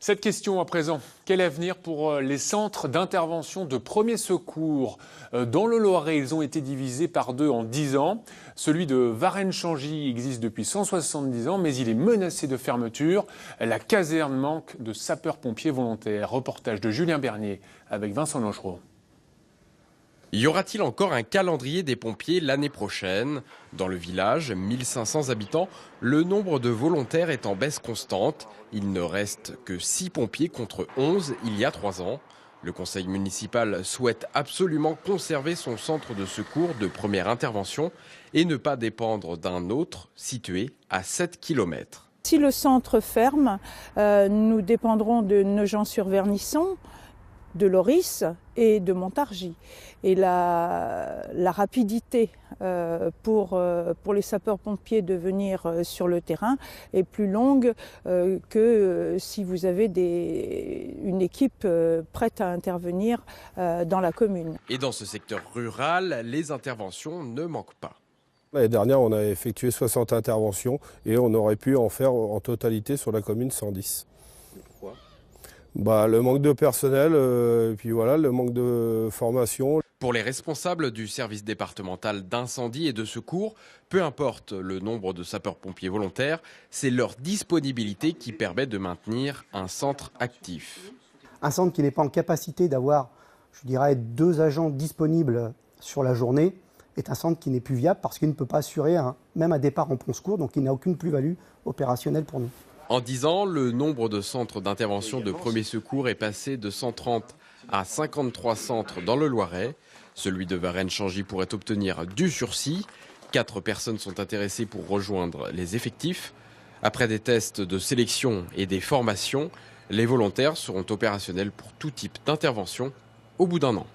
Cette question à présent, quel avenir pour les centres d'intervention de premier secours? Dans le Loiret, ils ont été divisés par deux en 10 ans. Celui de Varennes-Changy existe depuis 170 ans, mais il est menacé de fermeture. La caserne manque de sapeurs-pompiers volontaires. Reportage de Julien Bernier avec Vincent Langereau. Y aura-t-il encore un calendrier des pompiers l'année prochaine? Dans le village, 1500 habitants, le nombre de volontaires est en baisse constante. Il ne reste que 6 pompiers contre 11 il y a 3 ans. Le conseil municipal souhaite absolument conserver son centre de secours de première intervention et ne pas dépendre d'un autre situé à 7 km. Si le centre ferme, nous dépendrons de Nogent-sur-Vernisson, de Loris et de Montargis. Et la rapidité pour les sapeurs-pompiers de venir sur le terrain est plus longue que si vous avez une équipe prête à intervenir dans la commune. Et dans ce secteur rural, les interventions ne manquent pas. L'année dernière, on a effectué 60 interventions et on aurait pu en faire en totalité sur la commune 110. Pourquoi ? Le manque de personnel, et puis voilà, le manque de formation. Pour les responsables du service départemental d'incendie et de secours, peu importe le nombre de sapeurs-pompiers volontaires, c'est leur disponibilité qui permet de maintenir un centre actif. Un centre qui n'est pas en capacité d'avoir, je dirais, 2 agents disponibles sur la journée est un centre qui n'est plus viable parce qu'il ne peut pas assurer même un départ en prompt secours, donc il n'a aucune plus-value opérationnelle pour nous. En 10 ans, le nombre de centres d'intervention de premier secours est passé de 130 à 53 centres dans le Loiret. Celui de Varennes-Changy pourrait obtenir du sursis. 4 personnes sont intéressées pour rejoindre les effectifs. Après des tests de sélection et des formations, les volontaires seront opérationnels pour tout type d'intervention au bout d'1 an.